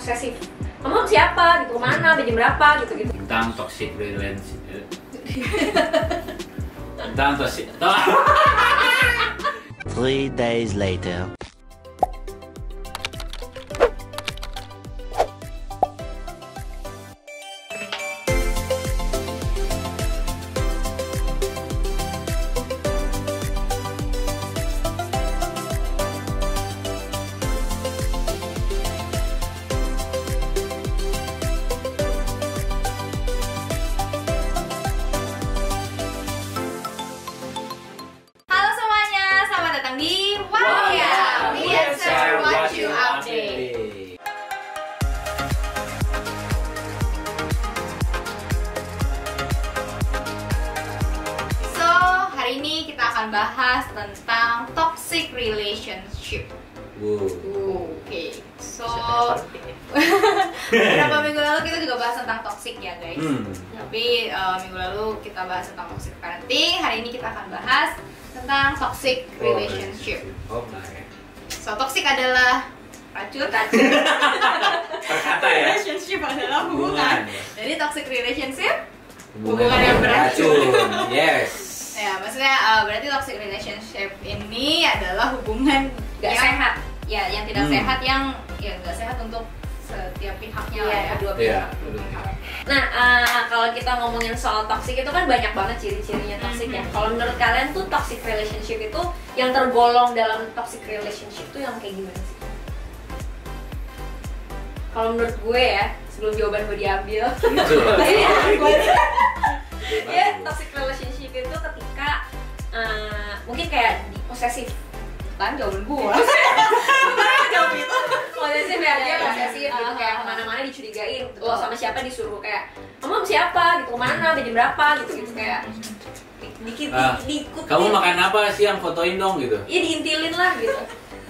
posesif. Kamu siapa gitu, kemana, jam berapa gitu. Tentang toxic relationship. Tentang toxic. 3 days later. Di Wow Ya, we answer what you update. So, hari ini kita akan bahas tentang toxic relationship. Oke. So, beberapa minggu lalu kita juga bahas tentang toxic ya guys. Tapi minggu lalu kita bahas tentang toxic parenting. Hari ini kita akan bahas tentang toxic relationship. So, toxic adalah racun. Perkata ya. Relationship adalah hubungan. Jadi toxic relationship Hubungan yang beracun. Yes. Ya, maksudnya berarti toxic relationship ini adalah hubungan gak sehat. Ya, yang tidak sehat, yang gak sehat untuk setiap pihaknya lah ya, kedua pihak. Nah, kalau kita ngomongin soal toxic itu kan banyak banget ciri-cirinya toxic ya. Kalau menurut kalian tuh toxic relationship itu yang tergolong dalam toxic relationship tuh yang kayak gimana sih? Kalau menurut gue ya, sebelum jawaban gue diambil, ya toxic relationship itu ketika mungkin kayak posesif. Kan jawaban gue. Jawab itu posesif ya, dia posesif gitu, kayak kemana-mana dicurigain, lo sama siapa disuruh kayak kamu siapa gitu, kemana, jam berapa gitu kayak diikut. Kamu makan apa sih yang fotoin dong gitu? Iya, diintilin lah gitu.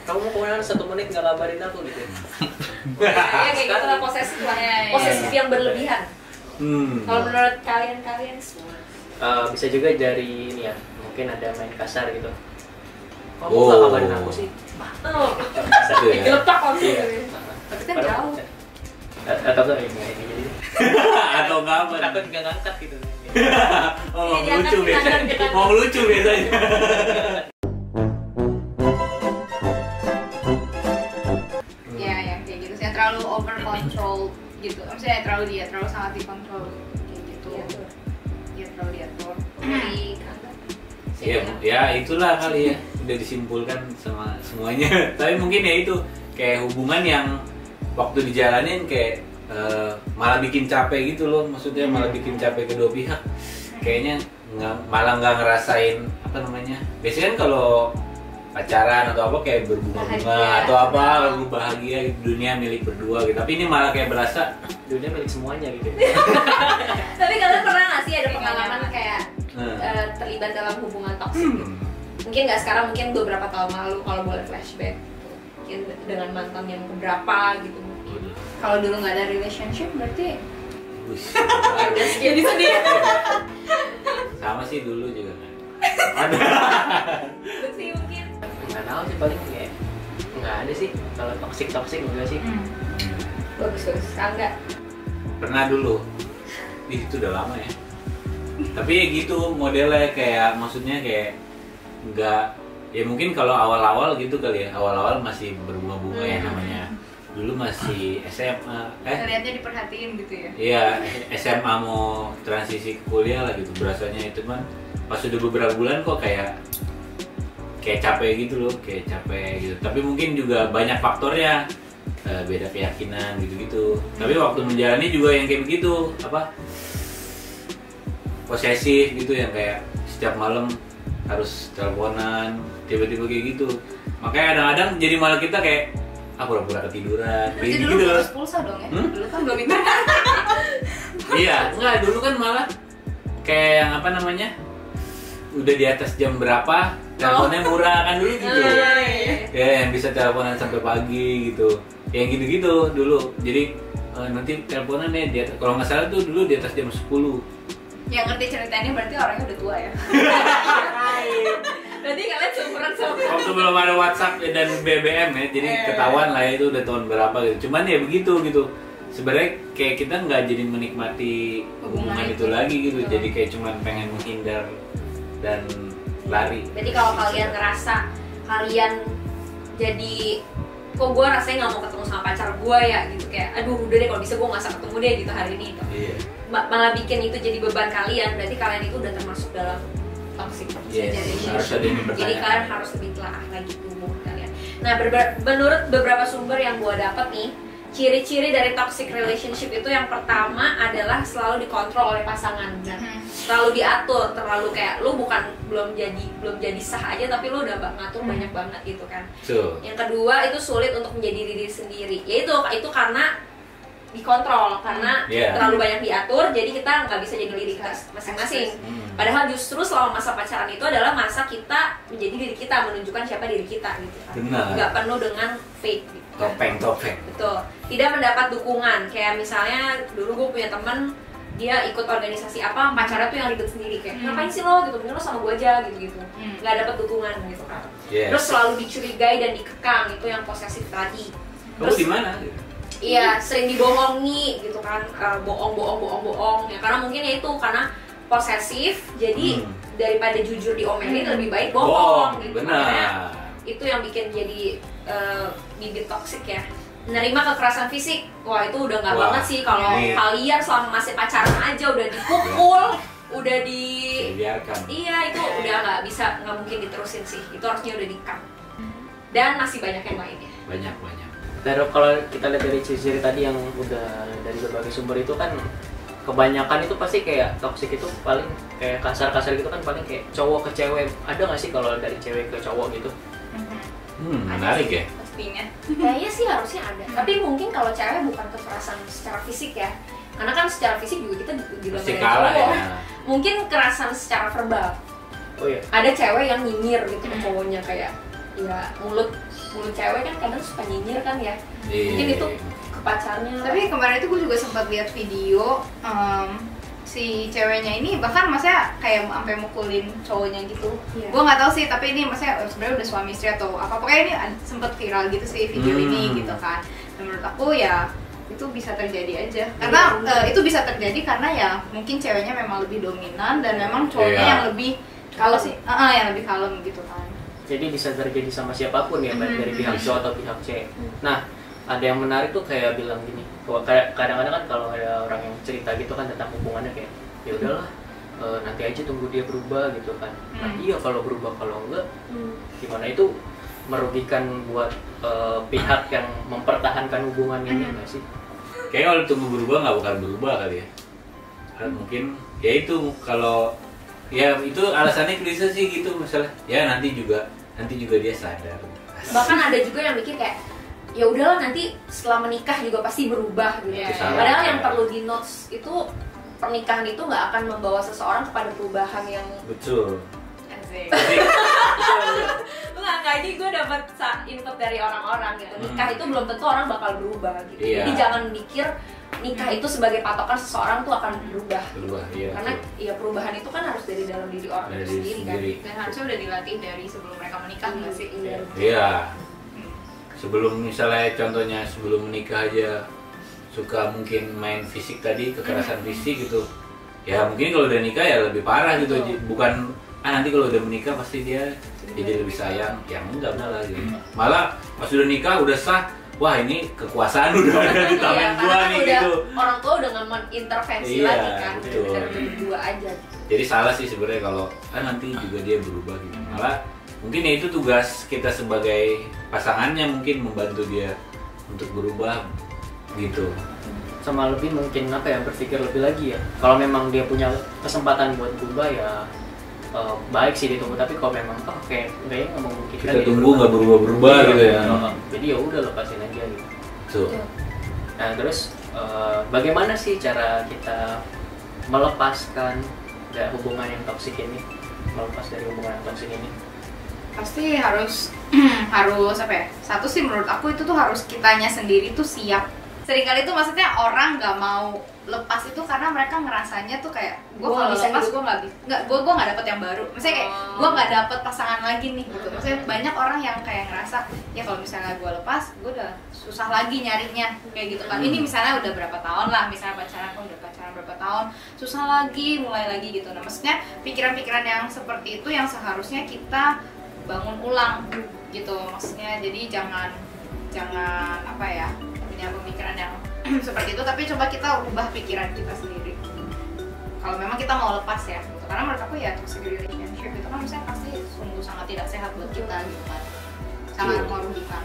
Kamu mau kemana 1 menit nggak kabarin aku gitu? Ya kayak gitu lah, posesif lah, posesif yang berlebihan. Kalau menurut kalian semua? Bisa juga dari ini ya, mungkin ada main kasar gitu. Kamu nggak kabarin aku sih? Oh, ya. gelepak langsung. Iya. Tapi kan jauh. Atau nggak ini jadi? Atau nggak apa? Takut nggak ngangkat gitu. Oh, lucu biasanya. Mau lucu biasanya. Ya, kayak gitu sih, terlalu over control gitu. Maksudnya terlalu sangat dikontrol kayak gitu. Ya terlalu diatur. Ya itulah kali ya, udah disimpulkan sama semuanya. Tapi mungkin ya itu kayak hubungan yang waktu dijalanin kayak malah bikin capek gitu loh. Maksudnya malah bikin capek kedua pihak. Kayaknya malah nggak ngerasain apa namanya. Biasanya kan kalau pacaran atau apa kayak berbunga-bunga atau apa, lalu bahagia dunia milik berdua gitu. Tapi ini malah kayak berasa dunia milik semuanya gitu. Tapi kalian pernah nggak sih ada pengalaman kayak terlibat dalam hubungan toksik gitu? Mungkin nggak sekarang, mungkin beberapa tahun lalu kalau boleh flashback, mungkin dengan mantan yang berapa gitu. Kalau dulu nggak ada relationship berarti udah segini sedih. Sama sih dulu juga kan. Ada. Sih mungkin. Nggak tahu sih, paling kayak nggak ada sih kalau toksik enggak sih. Bagus. Enggak. Pernah dulu. Itu udah lama ya. Tapi ya gitu modelnya, kayak maksudnya kayak nggak, ya mungkin kalau awal-awal gitu kali ya, awal-awal masih berbunga-bunga ya namanya. Dulu masih SMA. Terlihatnya diperhatiin gitu ya. Iya, SMA mau transisi ke kuliah lah gitu. Berasanya itu kan pas udah beberapa bulan kok kayak capek gitu loh, kayak capek gitu. Tapi mungkin juga banyak faktornya, beda keyakinan gitu-gitu. Tapi waktu menjalani juga yang kayak begitu, apa? Posesif gitu, yang kayak setiap malam harus teleponan, tiba-tiba kayak gitu. Makanya kadang-kadang jadi malah kita kayak pura-pura ketiduran. Berarti Kayak dulu gitu. putus pulsa dong ya? Dulu kan belum internet. Iya, enggak, dulu kan malah kayak yang apa namanya, udah di atas jam berapa, teleponnya murah kan dulu gitu. Ya, yang bisa teleponan sampai pagi gitu. Yang gitu-gitu dulu. Jadi nanti teleponan ya di atas, kalau nggak salah tuh dulu di atas jam 10. Yang ngerti ceritanya berarti orangnya udah tua ya. Berarti kalian seumuran sama. Waktu belum ada WhatsApp dan BBM ya, jadi ketahuan lah itu udah tahun berapa gitu. Cuman ya begitu gitu. Sebenarnya kayak kita nggak jadi menikmati hubungan itu lagi gitu. Jadi kayak cuman pengen menghindar dan lari. Berarti kalau kalian ngerasa kalian jadi kok gue rasanya nggak mau ketemu sama pacar gue ya gitu, kayak aduh udah deh kalau bisa gue nggak usah ketemu deh gitu hari ini gitu. Malah bikin itu jadi beban kalian, berarti kalian itu udah termasuk dalam toxic relationship. Jadi kalian harus lebih telaah lagi tubuh kalian. Nah menurut beberapa sumber yang gue dapet nih, ciri-ciri dari toxic relationship itu yang pertama adalah selalu dikontrol oleh pasangan dan selalu diatur, terlalu kayak lu belum jadi sah aja tapi lu udah ngatur banyak banget gitu kan. Yang kedua itu sulit untuk menjadi diri sendiri, yaitu itu karena dikontrol, karena terlalu banyak diatur, jadi kita nggak bisa jadi diri kita masing-masing. Padahal justru selama masa pacaran itu adalah masa kita menjadi diri kita, menunjukkan siapa diri kita gitu kan. Nggak penuh dengan fake gitu. Topeng. Betul. Tidak mendapat dukungan, kayak misalnya dulu gue punya teman, dia ikut organisasi apa, pacarnya tuh yang ribet sendiri kayak ngapain sih lo gitu, mending lo sama gue aja gitu. Nggak dapat dukungan gitu kan. Terus selalu dicurigai dan dikekang, itu yang posesif tadi. Terus gimana? Iya, sering dibohongi gitu kan, bohong ya, karena mungkin ya itu karena posesif, jadi daripada jujur diomelin lebih baik bohong gitu. Benar. Itu yang bikin jadi bibit toksik ya. Menerima kekerasan fisik, wah itu udah nggak banget sih kalau kalian selama masih pacaran aja udah dipukul, udah dibiarkan. Iya itu udah nggak mungkin diterusin sih, itu harusnya udah di-cut. Dan masih banyak yang lainnya. Banyak. Terus kalau kita lihat dari ciri-ciri tadi yang udah dari berbagai sumber itu kan kebanyakan itu pasti kayak toksik itu paling kayak kasar-kasar gitu kan, paling kayak cowok ke cewek. Ada nggak sih kalau dari cewek ke cowok gitu? Menarik ya. Pastinya. Kayaknya sih harusnya ada. Tapi mungkin kalau cewek bukan kekerasan secara fisik ya. Karena kan secara fisik juga kita juga dari cowok. Ya. Mungkin kekerasan secara verbal. Oh iya. Ada cewek yang nyinyir gitu ke cowoknya, kayak ya mulut cewek kan kadang suka nyinyir kan ya. Mungkin itu ke pacarnya. Tapi kemarin itu gue juga sempat lihat video si ceweknya ini bahkan maksudnya kayak sampai mukulin cowoknya gitu. Gue nggak tahu sih, tapi ini maksudnya sebenarnya udah suami istri atau apa, pokoknya ini sempet viral gitu sih video ini gitu kan. Dan menurut aku ya itu bisa terjadi aja karena itu bisa terjadi karena ya mungkin ceweknya memang lebih dominan dan memang cowoknya yang lebih kalem sih, yang lebih kalem gitu kan. Jadi bisa terjadi sama siapapun ya, baik dari pihak cowok atau pihak cewek. Nah, ada yang menarik tuh kayak bilang gini, kadang-kadang kan kalau ada orang yang cerita gitu kan tentang hubungannya kayak ya udahlah nanti aja tunggu dia berubah gitu kan. Nah iya kalau berubah, kalau enggak gimana, itu merugikan buat pihak yang mempertahankan hubungan ini nggak sih? Kayaknya kalau tunggu berubah nggak bakal berubah kali ya. Mungkin ya itu kalau ya itu alasannya klise sih gitu, misalnya ya nanti juga dia sadar. Bahkan ada juga yang mikir kayak ya udahlah nanti setelah menikah juga pasti berubah gitu. Padahal yang perlu di notes itu pernikahan itu nggak akan membawa seseorang kepada perubahan yang betul. Enggak, ini gue dapat input dari orang-orang gitu. Nikah itu belum tentu orang bakal berubah gitu. Jadi jangan mikir nikah itu sebagai patokan seseorang tuh akan berubah. Karena ya perubahan itu kan harus dari dalam diri orang itu sendiri kan. Dan harusnya udah dilatih dari sebelum mereka menikah nggak sih? Iya. Sebelum misalnya contohnya sebelum menikah aja suka mungkin main fisik tadi, kekerasan fisik gitu. Ya mungkin kalau udah nikah ya lebih parah gitu. Bukan nanti kalau udah menikah pasti dia jadi lebih sayang. Ya enggak lah gitu. Malah pas udah nikah udah sah, wah ini kekuasaan udah ada di tangan gua nih gitu. Orang tua udah nggak intervensi lagi kan, udah berdua aja. Jadi salah sih sebenarnya kalau nanti juga dia berubah gitu. Malah mungkin ya itu tugas kita sebagai pasangannya, mungkin membantu dia untuk berubah gitu. Sama lebih mungkin apa ya, berpikir lebih lagi ya. Kalau memang dia punya kesempatan buat berubah ya baik sih ditunggu, tapi kalau memang kayak kayaknya nggak memungkinkan kita tunggu nggak berubah gitu ya. Jadi ya udah lepasin aja gitu. Nah terus bagaimana sih cara kita melepaskan dari hubungan yang toksik ini, melepas dari hubungan yang toksik ini? Pasti harus apa ya? Satu sih menurut aku itu tuh harus kitanya sendiri tuh siap. Seringkali tuh maksudnya orang nggak mau lepas itu karena mereka ngerasanya tuh kayak gue kalau lepas gue nggak dapet yang baru, maksudnya kayak gue nggak dapet pasangan lagi nih gitu. Maksudnya banyak orang yang kayak ngerasa ya kalau misalnya gue lepas gue udah susah lagi nyarinya kayak gitu kan. Ini misalnya udah berapa tahun lah, misalnya pacaran berapa tahun, susah lagi mulai lagi gitu. Nah maksudnya pikiran-pikiran yang seperti itu yang seharusnya kita bangun ulang gitu, maksudnya jadi jangan apa ya punya pemikiran yang seperti itu, tapi coba kita ubah pikiran kita sendiri kalau memang kita mau lepas ya gitu. Karena menurut aku ya toxic relationship itu kan misalnya pasti sungguh sangat tidak sehat buat kita gitu kan, sangat merugikan.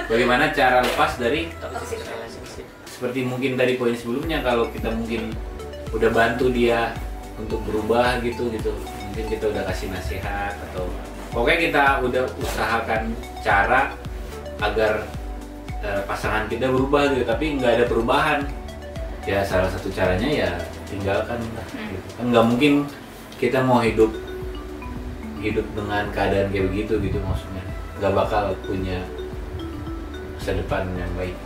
Bagaimana cara lepas dari toxic relationship? Seperti mungkin dari poin sebelumnya, kalau kita mungkin udah bantu dia untuk berubah gitu mungkin kita udah kasih nasihat atau pokoknya kita udah usahakan cara agar pasangan kita berubah gitu, tapi nggak ada perubahan, ya salah satu caranya ya tinggalkan gitu. Kan nggak mungkin kita mau hidup dengan keadaan kayak begitu gitu, maksudnya nggak bakal punya masa depan yang baik.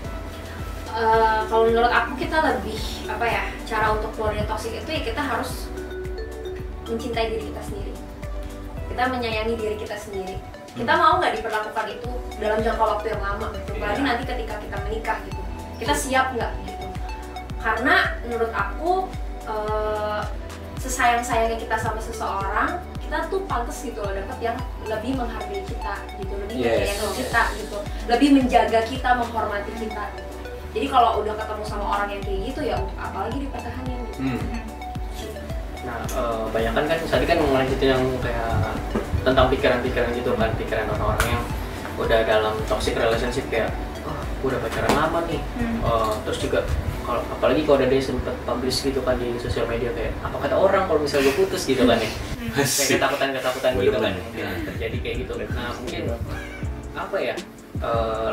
Kalau menurut aku kita lebih apa ya, cara untuk keluar dari toxic itu ya kita harus mencintai diri kita sendiri, kita menyayangi diri kita sendiri. Kita mau nggak diperlakukan itu dalam jangka waktu yang lama gitu, apalagi nanti ketika kita menikah gitu, kita siap nggak gitu. Karena menurut aku sesayang-sayangnya kita sama seseorang, kita tuh pantas gitu loh dapat yang lebih menghargai kita gitu, lebih menyayangi kita gitu, lebih menjaga kita, menghormati kita gitu. Jadi kalau udah ketemu sama orang yang kayak gitu ya untuk apalagi dipertahankan gitu. Nah, bayangkan kan tadi kan melanjutin yang kayak tentang pikiran-pikiran gitu kan, pikiran orang-orang yang udah dalam toxic relationship kayak gue udah pacaran lama nih, terus juga kalau apalagi kalau ada dia sempet publish gitu kan di sosial media kayak apa kata orang kalau misalnya gue putus gitu kan ya, kayak ketakutan gitu kan terjadi kayak gitu. Nah mungkin apa ya,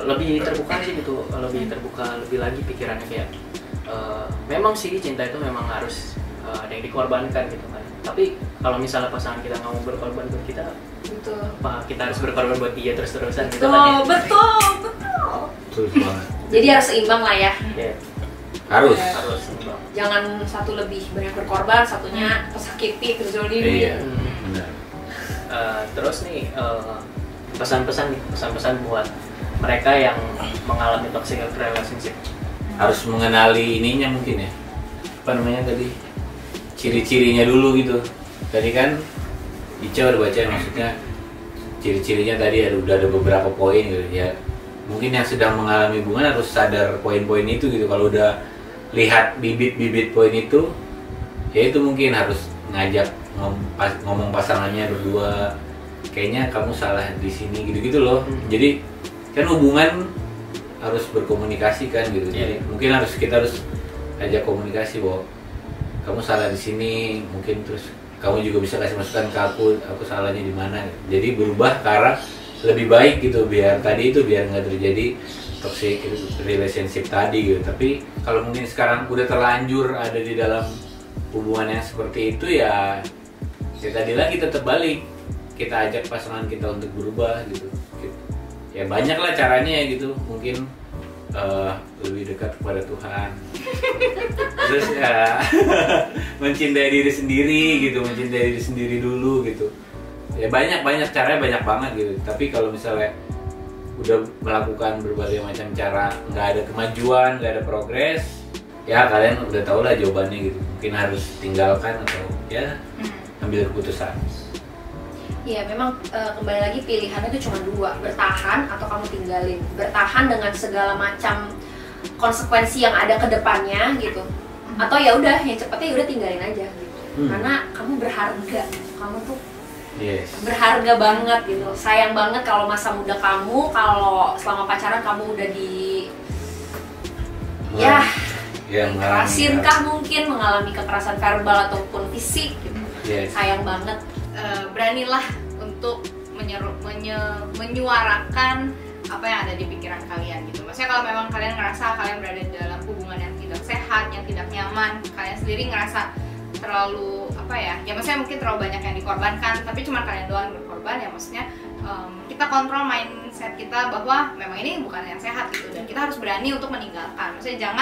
lebih terbuka sih gitu, lebih terbuka lebih lagi pikirannya kayak memang sih cinta itu memang harus ada yang dikorbankan gitu kan. Tapi kalau misalnya pasangan kita nggak mau berkorban buat kita, Betul. apa kita harus berkorban buat dia terus-terusan gitu Betul, kan ya? betul. Banget. Jadi harus seimbang lah ya. Harus seimbang. Jangan satu lebih banyak berkorban, satunya tersakiti, terzolimi. Iya, benar. Terus nih pesan-pesan buat mereka yang mengalami toxic relationship. Harus mengenali ininya mungkin ya, apa namanya tadi, ciri-cirinya dulu gitu. Tadi kan Ica udah baca, maksudnya ciri-cirinya tadi udah ada beberapa poin gitu ya. Mungkin yang sedang mengalami hubungan harus sadar poin-poin itu gitu. Kalau udah lihat bibit-bibit poin itu, ya itu mungkin harus ngajak ngomong pasangannya berdua, kayaknya kamu salah di sini gitu-gitu loh. Jadi kan hubungan harus berkomunikasi kan gitu. Jadi mungkin kita harus ajak komunikasi bahwa kamu salah di sini, mungkin terus kamu juga bisa kasih masukan ke aku salahnya di mana. Jadi berubah ke arah lebih baik gitu, biar nggak terjadi toxic relationship tadi gitu. Tapi kalau mungkin sekarang udah terlanjur ada di dalam hubungan yang seperti itu ya tadi lagi tetap balik, kita ajak pasangan kita untuk berubah gitu. Ya banyak lah caranya ya gitu, mungkin lebih dekat kepada Tuhan, terus ya mencintai diri sendiri gitu, mencintai diri sendiri dulu gitu. Ya banyak caranya, banyak banget gitu. Tapi kalau misalnya udah melakukan berbagai macam cara nggak ada kemajuan, nggak ada progres, ya kalian udah tau lah jawabannya gitu. Mungkin harus tinggalkan atau ya ambil keputusan. Ya memang kembali lagi pilihannya itu cuma dua, bertahan atau kamu tinggalin. Bertahan dengan segala macam konsekuensi yang ada ke depannya gitu, atau ya udah yang cepetnya udah tinggalin aja gitu. Karena kamu berharga, kamu tuh berharga banget gitu. Sayang banget kalau masa muda kamu, kalau selama pacaran kamu udah kekerasin kah, mungkin mengalami kekerasan verbal ataupun fisik gitu. Sayang banget. Beranilah untuk menyuarakan apa yang ada di pikiran kalian gitu. Maksudnya kalau memang kalian ngerasa kalian berada di dalam hubungan yang tidak sehat, yang tidak nyaman, kalian sendiri ngerasa terlalu apa ya, ya maksudnya mungkin terlalu banyak yang dikorbankan, tapi cuma kalian doang yang berkorban, ya maksudnya kita kita kontrol mindset kita bahwa memang ini bukan yang sehat gitu, dan kita harus berani untuk meninggalkan. Maksudnya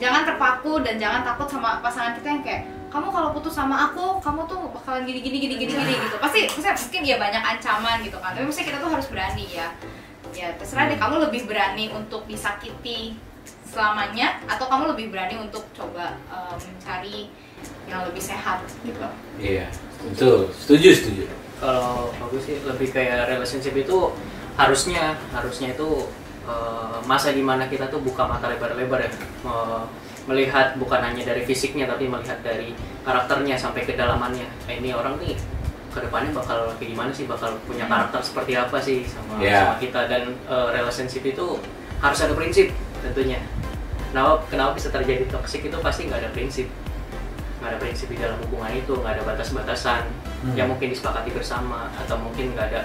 jangan terpaku dan jangan takut sama pasangan kita yang kayak, kamu kalau putus sama aku, kamu tuh bakalan gini gitu. Pasti mungkin ya banyak ancaman gitu kan. Tapi maksudnya kita tuh harus berani ya. Ya terserah deh, kamu lebih berani untuk disakiti selamanya atau kamu lebih berani untuk coba mencari yang lebih sehat gitu. Iya, betul. Setuju. Kalau bagus sih lebih kayak relationship itu harusnya itu masa dimana kita tuh buka mata lebar-lebar ya, melihat bukan hanya dari fisiknya tapi melihat dari karakternya sampai kedalamannya. Ini orang nih kedepannya bakal kayak gimana sih, bakal punya karakter seperti apa sih sama kita. Dan relationship itu harus ada prinsip tentunya. Kenapa bisa terjadi toxic itu pasti nggak ada prinsip di dalam hubungan itu, nggak ada batas-batasan yang mungkin disepakati bersama, atau mungkin nggak ada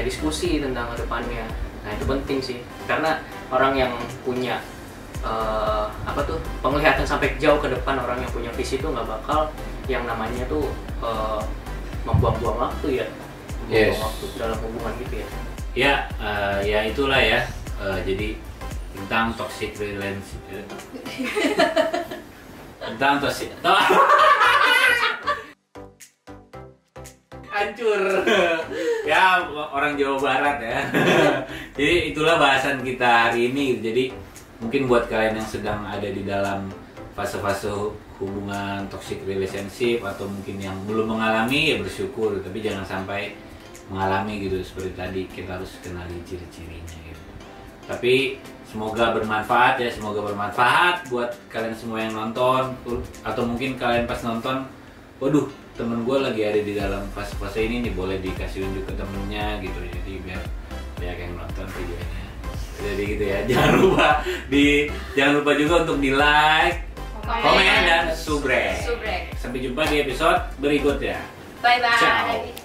diskusi tentang kedepannya. Nah itu penting sih, karena orang yang punya penglihatan sampai jauh ke depan, orang yang punya visi itu nggak bakal yang namanya tuh membuang-buang waktu ya, waktu dalam hubungan gitu ya. Ya itulah ya. Jadi tentang toxic relationship. Tentang toxic. Hancur. Ya orang Jawa Barat ya. Jadi itulah bahasan kita hari ini. Jadi mungkin buat kalian yang sedang ada di dalam fase-fase hubungan toxic relationship atau mungkin yang belum mengalami, ya bersyukur, tapi jangan sampai mengalami gitu. Seperti tadi kita harus kenali ciri-cirinya gitu. Tapi semoga bermanfaat ya, buat kalian semua yang nonton, atau mungkin kalian pas nonton, waduh temen gue lagi ada di dalam fase-fase ini nih, boleh dikasih unjuk ke temennya gitu. Jadi biar banyak yang nonton videonya. Jadi gitu ya. Jangan lupa juga untuk di like, komen dan subrek. Sampai jumpa di episode berikutnya. Bye bye. Ciao.